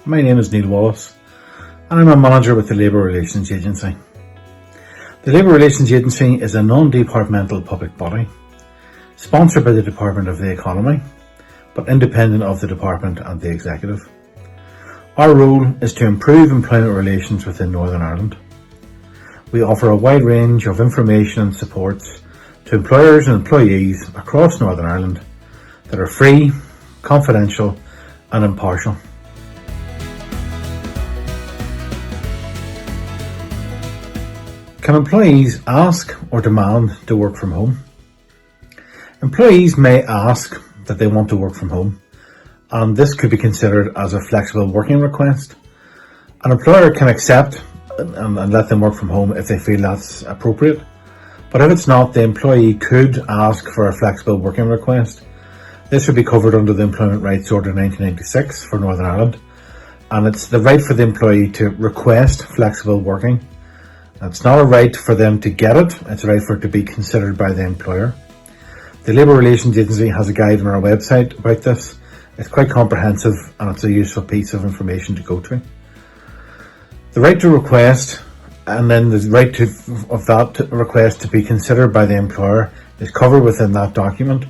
My name is Neill Wallace and I'm a manager with the Labour Relations Agency. The Labour Relations Agency is a non-departmental public body, sponsored by the Department of the Economy, but independent of the Department and the Executive. Our role is to improve employment relations within Northern Ireland. We offer a wide range of information and supports to employers and employees across Northern Ireland that are free, confidential and impartial. Can employees ask or demand to work from home? Employees may ask that they want to work from home, and this could be considered as a flexible working request. An employer can accept and let them work from home if they feel that's appropriate. But if it's not, the employee could ask for a flexible working request. This would be covered under the Employment Rights Order 1996 for Northern Ireland, and it's the right for the employee to request flexible working. It's not a right for them to get it, it's a right for it to be considered by the employer. The Labour Relations Agency has a guide on our website about this. It's quite comprehensive and it's a useful piece of information to go to. The right to request and then the right of that request to be considered by the employer is covered within that document.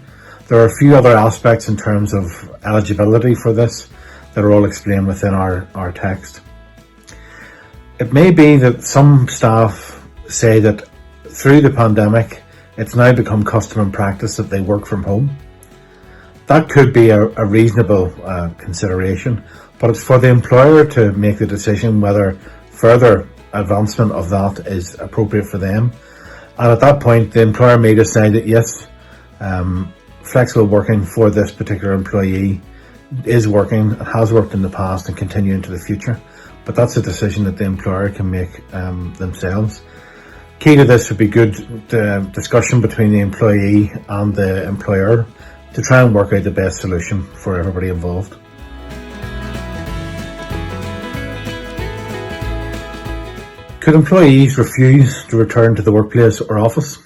There are a few other aspects in terms of eligibility for this that are all explained within our text. It may be that some staff say that through the pandemic, it's now become custom and practice that they work from home. That could be a reasonable consideration, but it's for the employer to make the decision whether further advancement of that is appropriate for them. And at that point, the employer may decide that yes, flexible working for this particular employee is working, has worked in the past and continue into the future. But that's a decision that the employer can make themselves. Key to this would be good discussion between the employee and the employer to try and work out the best solution for everybody involved. Could employees refuse to return to the workplace or office?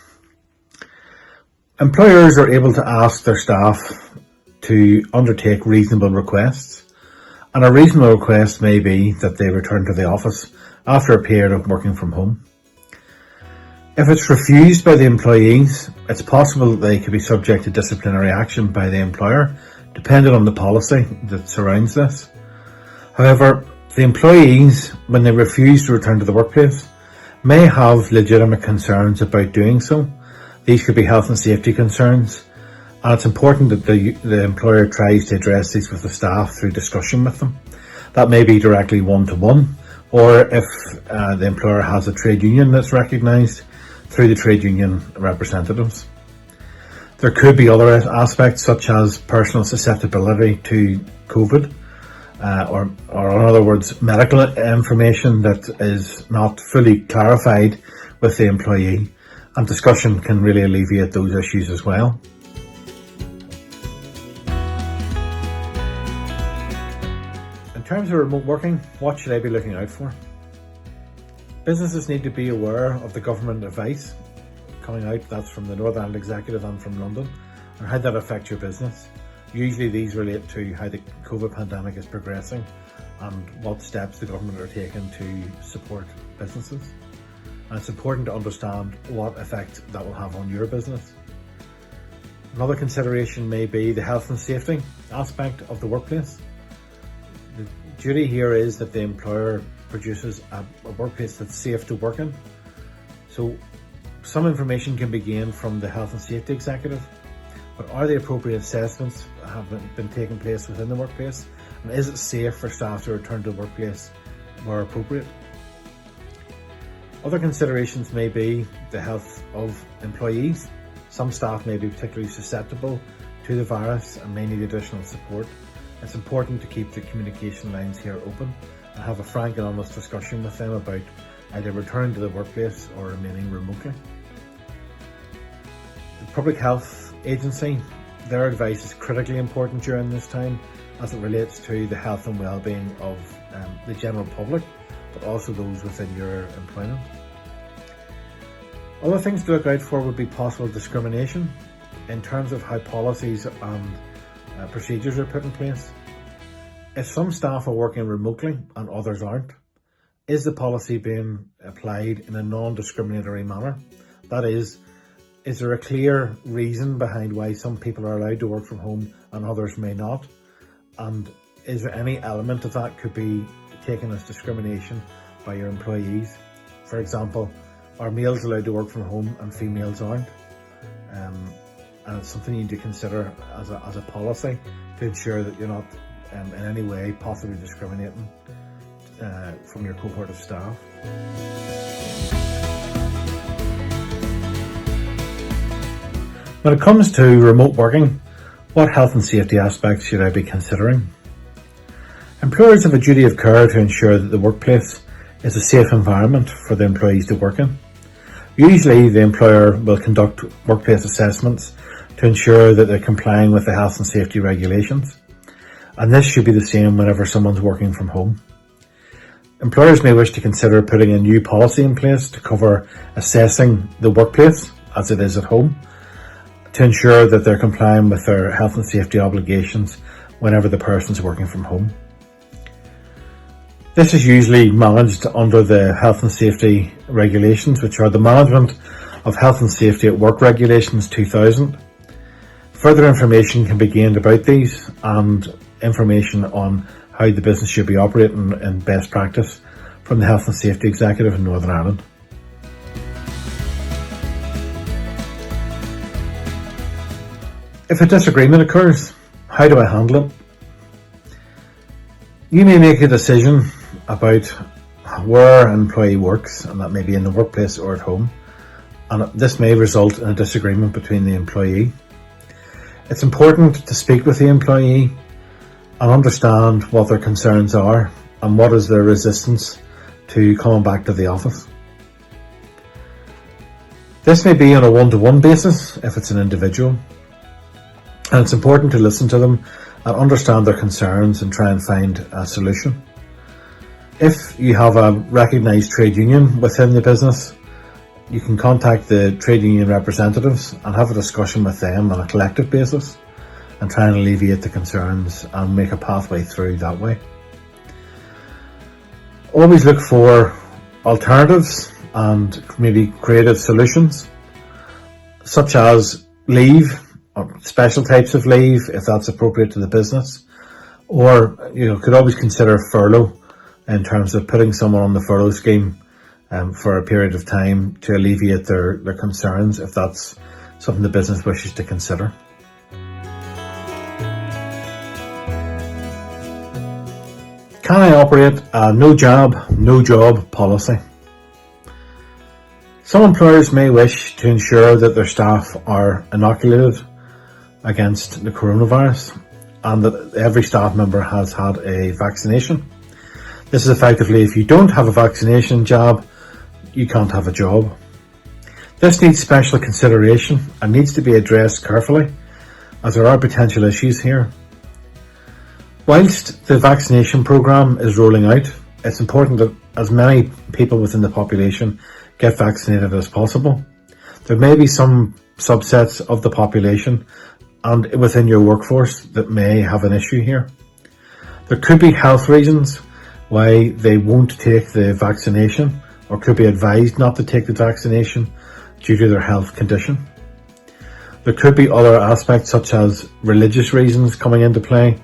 Employers are able to ask their staff to undertake reasonable requests. And a reasonable request may be that they return to the office after a period of working from home. If it's refused by the employees, it's possible that they could be subject to disciplinary action by the employer, depending on the policy that surrounds this. However, the employees, when they refuse to return to the workplace, may have legitimate concerns about doing so. These could be health and safety concerns. And it's important that the employer tries to address these with the staff through discussion with them. That may be directly one-to-one, or if the employer has a trade union that's recognised, through the trade union representatives. There could be other aspects such as personal susceptibility to COVID, or in other words, medical information that is not fully clarified with the employee, and discussion can really alleviate those issues as well. In terms of remote working, what should I be looking out for? Businesses need to be aware of the government advice coming out, that's from the Northern Ireland Executive and from London, and how that affects your business. Usually these relate to how the COVID pandemic is progressing and what steps the government are taking to support businesses. And it's important to understand what effect that will have on your business. Another consideration may be the health and safety aspect of the workplace. The duty here is that the employer produces a workplace that's safe to work in. So some information can be gained from the Health and Safety Executive, but are the appropriate assessments have been taking place within the workplace? And is it safe for staff to return to the workplace where appropriate? Other considerations may be the health of employees. Some staff may be particularly susceptible to the virus and may need additional support. It's important to keep the communication lines here open and have a frank and honest discussion with them about either returning to the workplace or remaining remotely. The Public Health Agency, their advice is critically important during this time as it relates to the health and well-being of the general public, but also those within your employment. Other things to look out for would be possible discrimination in terms of how policies and procedures are put in place. If some staff are working remotely and others aren't, is the policy being applied in a non-discriminatory manner? That is there a clear reason behind why some people are allowed to work from home and others may not? And is there any element of that could be taken as discrimination by your employees? For example, are males allowed to work from home and females aren't? And it's something you need to consider as a policy to ensure that you're not in any way possibly discriminating from your cohort of staff. When it comes to remote working, what health and safety aspects should I be considering? Employers have a duty of care to ensure that the workplace is a safe environment for the employees to work in. Usually the employer will conduct workplace assessments to ensure that they're complying with the health and safety regulations, and this should be the same whenever someone's working from home. Employers may wish to consider putting a new policy in place to cover assessing the workplace as it is at home, to ensure that they're complying with their health and safety obligations whenever the person's working from home. This is usually managed under the health and safety regulations, which are the Management of Health and Safety at Work Regulations 2000. Further information can be gained about these and information on how the business should be operating in best practice from the Health and Safety Executive in Northern Ireland. If a disagreement occurs, how do I handle it? You may make a decision about where an employee works, and that may be in the workplace or at home, and this may result in a disagreement between the employee. It's important to speak with the employee and understand what their concerns are and what is their resistance to coming back to the office. This may be on a one-to-one basis if it's an individual, and it's important to listen to them and understand their concerns and try and find a solution. If you have a recognised trade union within the business, you can contact the trade union representatives and have a discussion with them on a collective basis and try and alleviate the concerns and make a pathway through that way. Always look for alternatives and maybe creative solutions, such as leave, or special types of leave if that's appropriate to the business, or could always consider furlough in terms of putting someone on the furlough scheme for a period of time to alleviate their concerns if that's something the business wishes to consider. Can I operate a no job policy? Some employers may wish to ensure that their staff are inoculated against the coronavirus and that every staff member has had a vaccination. This is effectively, if you don't have a vaccination jab, you can't have a job. This needs special consideration and needs to be addressed carefully, as there are potential issues here. Whilst the vaccination programme is rolling out, it's important that as many people within the population get vaccinated as possible. There may be some subsets of the population and within your workforce that may have an issue here. There could be health reasons why they won't take the vaccination, or could be advised not to take the vaccination due to their health condition. There could be other aspects such as religious reasons coming into play,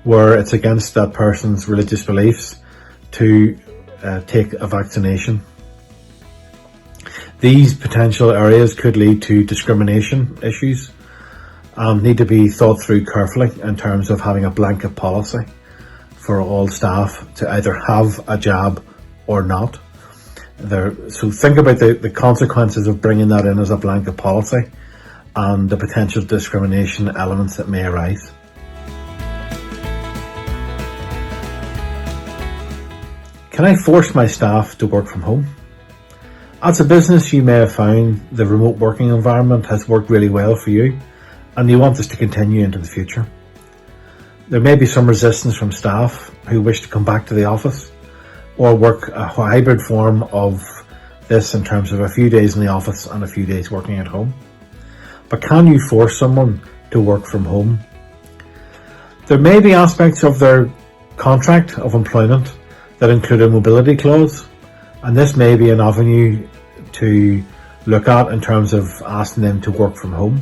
where it's against that person's religious beliefs to take a vaccination. These potential areas could lead to discrimination issues and need to be thought through carefully in terms of having a blanket policy for all staff to either have a jab or not. So think about the consequences of bringing that in as a blanket policy and the potential discrimination elements that may arise. Can I force my staff to work from home? As a business, you may have found the remote working environment has worked really well for you and you want this to continue into the future. There may be some resistance from staff who wish to come back to the office or work a hybrid form of this in terms of a few days in the office and a few days working at home. But can you force someone to work from home? There may be aspects of their contract of employment that include a mobility clause, and this may be an avenue to look at in terms of asking them to work from home,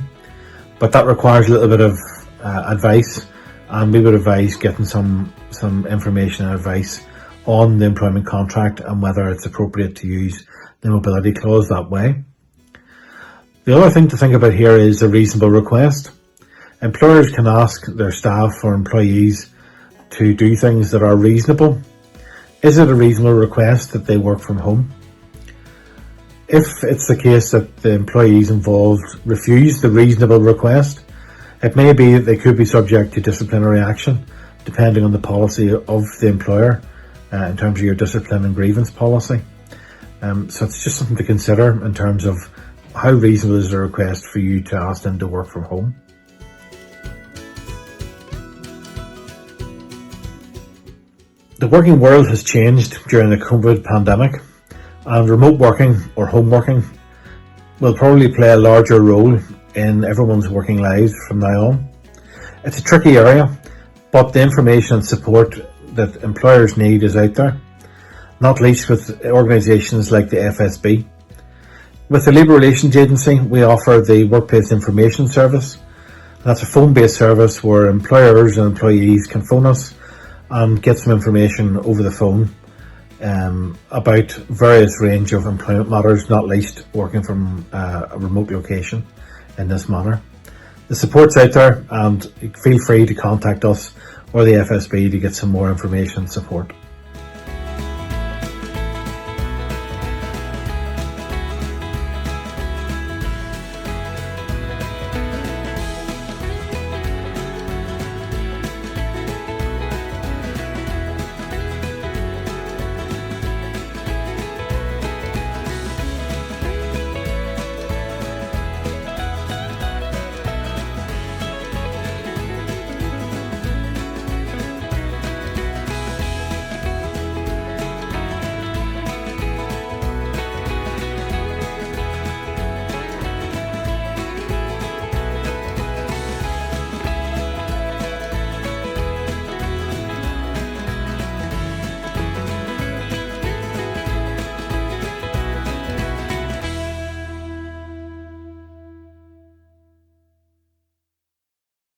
but that requires a little bit of advice, and we would advise getting some information and advice on the employment contract and whether it's appropriate to use the mobility clause that way. The other thing to think about here is a reasonable request. Employers can ask their staff or employees to do things that are reasonable. Is it a reasonable request that they work from home? If it's the case that the employees involved refuse the reasonable request, it may be that they could be subject to disciplinary action depending on the policy of the employer in terms of your discipline and grievance policy. So it's just something to consider in terms of how reasonable is the request for you to ask them to work from home. The working world has changed during the COVID pandemic, and remote working or home working will probably play a larger role in everyone's working lives from now on. It's a tricky area, but the information and support that employers need is out there, not least with organisations like the FSB. With the Labour Relations Agency, we offer the Workplace Information Service. That's a phone-based service where employers and employees can phone us and get some information over the phone about various range of employment matters, not least working from a remote location in this manner. The support's out there, and feel free to contact us or the FSB to get some more information and support.